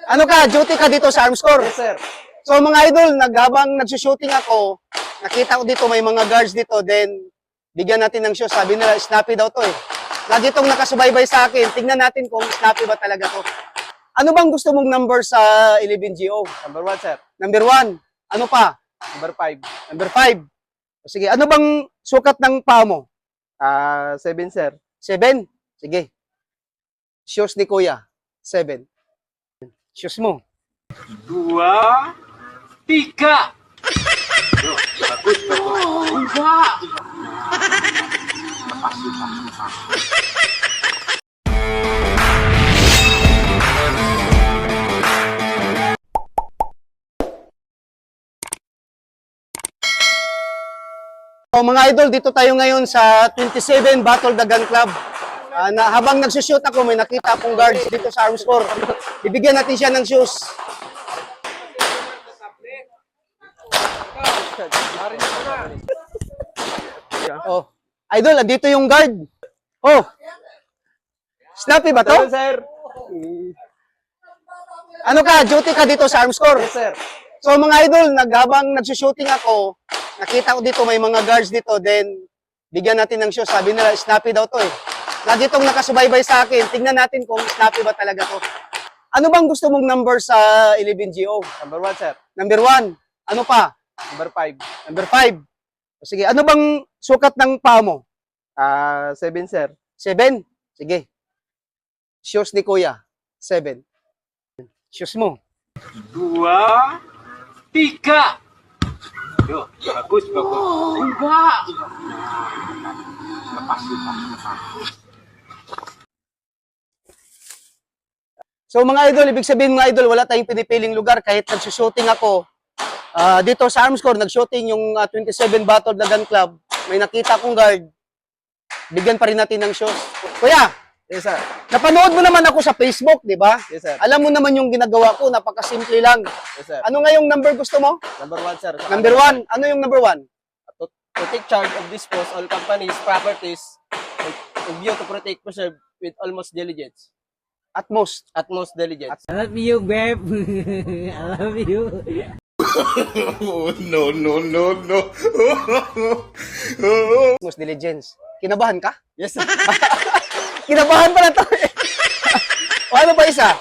Ano ka, duty ka dito sa Arms Corps? Yes, sir. So mga idol, habang nagsushooting ako, nakita ko dito may mga guards dito, then bigyan natin ng show. Sabi nila, snappy daw to eh. Lagi itong nakasubaybay sa akin. Tingnan natin kung snappy ba talaga to. Ano bang gusto mong number sa 11GO? Number 1, sir. Number 1. Ano pa? Number 5. Number 5. Sige, ano bang sukat ng paa mo? 7, sir. 7? Sige. Shoes ni Kuya. 7. Shoes mo. 2, 3. Bagus, bagus. Enggak. So mga idol, dito tayo ngayon sa 27 Battle the Gun Club. Habang nagsushoot ako, may nakita akong guards dito sa Arms Corps. Ibigyan natin siya ng shoes. Oh, idol, dito yung guard. Oh, snappy ba to? Yes, sir. Ano ka, duty ka dito sa Arms Corps? Yes, sir. So mga idol, habang nagsushooting ako, nakita ko dito may mga guards dito, then bigyan natin ng shoes. Sabi nila, snappy daw to eh. Lagi itong nakasubaybay sa akin. Tingnan natin kung snappy ba talaga to. Ano bang gusto mong number sa 11GO? Number 1, sir. Number 1. Ano pa? Number 5. Number 5. Sige, ano bang sukat ng paa mo? 7, sir. 7? Sige. Shoes ni Kuya. 7. Shoes mo. 2, 3. Yo, bagus, bagus. Enggak. Lepas, lepas. So mga idol, ibig sabihin mga idol, wala tayong pinipiling lugar kahit nagsushooting ako. Dito sa Arms Corps, nag-shooting yung 27 Battle the Gun Club. May nakita akong guard. Bigyan pa rin natin ng shoes. Kuya, Yes, sir. napanood mo naman ako sa Facebook, di ba? Yes, sir. Alam mo naman yung ginagawa ko, napakasimple lang. Yes, sir. Ano nga yung number gusto mo? Number 1, sir. Number 1. Ano yung number 1? To take charge of dispose all companies, properties, and view to protect, preserve with almost diligence. Utmost. Utmost diligence. I love you, babe. I love you. Oh, no, no, no, no. Utmost diligence. Kinabahan ka? Yes, sir. Kinabahan pa na to. O ano pa isa?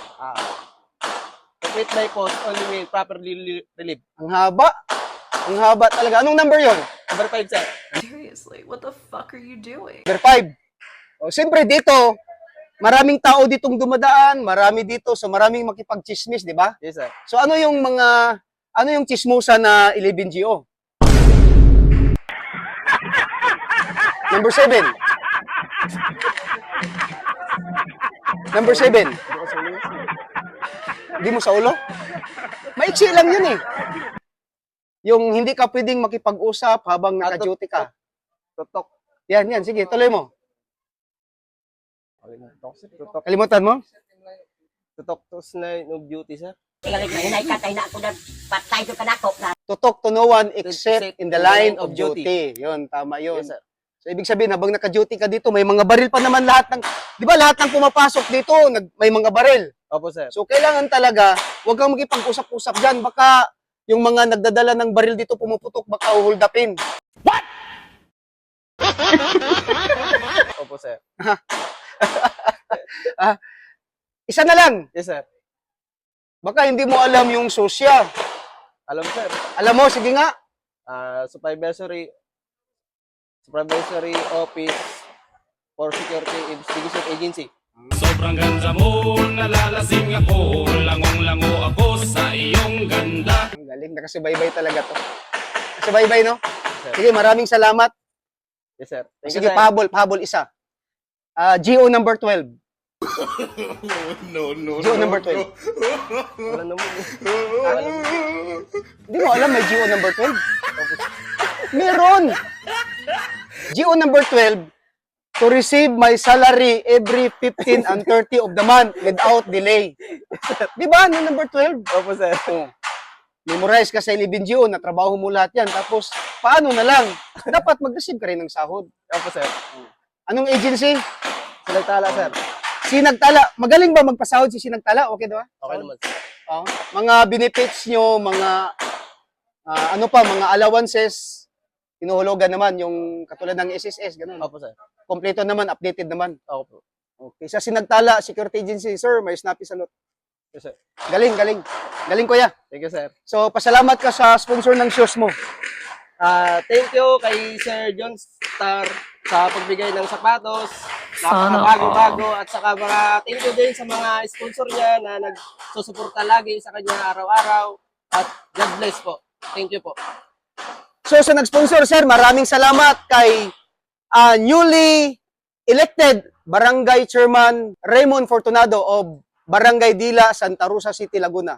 Complete by post only when properly relieved. Ang haba. Ang haba talaga. Anong number yon? Number 5, sir. Seriously, what the fuck are you doing? Number 5. O, siyempre dito, maraming tao ditong dumadaan, marami dito, so maraming makipag-chismis, di ba? Yes, sir. So ano yung chismosa na 11GO? Number 7. Number 7. Hindi mo sa ulo? Maiksi lang yun eh. Yung hindi ka pwedeng makipag-usap habang naka-duty ka. Tutok. Yan, yan. Sige, tuloy mo. Tutok. Kalimutan mo? Tutok to slide of duty, sir. Tutok to no one except in the line of duty. Yun, tama yun. Yes, sir. So, ibig sabihin, habang naka-duty ka dito, may mga baril pa naman lahat ng, di ba lahat ng pumapasok dito, may mga baril. Opo, sir. So, kailangan talaga, huwag kang makipag-usap-usap dyan. Baka yung mga nagdadala ng baril dito pumuputok, baka hold upin. Opo, sir. Isa na lang. Yes, sir. Baka hindi mo alam yung sosya. Alam, sir. Alam mo, sige nga. Supervisory Office for Security Investigation Agency. Sobrang ganda mo, nalalasing ako, langong-lango ako sa iyong ganda. Ang galing, nakasubaybay talaga to. Nakasubaybay, no? Sige, maraming salamat. Yes, sir. Thank Sige, you, sir. pahabol isa. GO number 12. No, no, GO no. number 12. Wala naman. Hindi mo alam may GO number 12? Meron! GO number 12, to receive my salary every 15 and 30 of the month without delay. Di ba? Ano number 12? Opo, sir. Oh. Memorize ka sa 11GO, natrabaho mo lahat yan. Tapos, paano na lang? Dapat mag-receive ka rin ng sahod. Opo, sir. Anong agency? Selectala, sir. Sinagtala, magaling ba magpasahod si Sinagtala? Okay ba? Okay naman, sir. Oh, mga benefits nyo, mga mga allowances, hinuhulugan naman yung katulad ng SSS, ganun. Opo, sir. Kompleto naman, updated naman. Opo. Okay. Sa Sinagtala Security Agency, sir, may snappy salute. Yes, sir. Galing, galing. Galing, kuya. Thank you, sir. So, pasalamat ka sa sponsor ng shoes mo. Thank you kay Sir John Star sa pagbigay ng sapatos. Napakabago-bago at saka thank you din sa mga sponsor niya na nagsusuporta lagi sa kanya araw-araw. At God bless po. Thank you po. So, sa nag-sponsor, sir, maraming salamat kay newly elected Barangay Chairman Raymond Fortunado of Barangay Dila, Santa Rosa City, Laguna.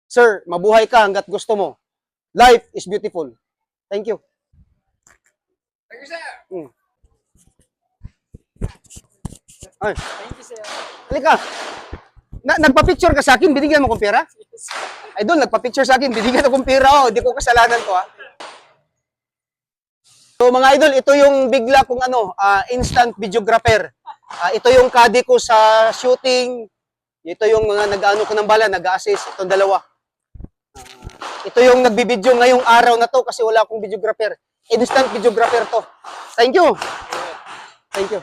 Sir, mabuhay ka hanggat gusto mo. Life is beautiful. Thank you. Thank you, sir. Ay. Thank you, sir. Halika. Nagpa-picture ka sa akin, binigyan mo kong pera? Idol, nagpa-picture sa akin, binigyan akong pera. Oh, hindi ko kasalanan to, ha. So, mga idol, ito yung bigla kong instant videographer. Ito yung kadi ko sa shooting. Ito yung mga nag-ano ko ng bala, nag-assist. Itong dalawa. Ito yung nagbibideo ngayong araw na to kasi wala akong videographer. Instant videographer to. Thank you. Thank you.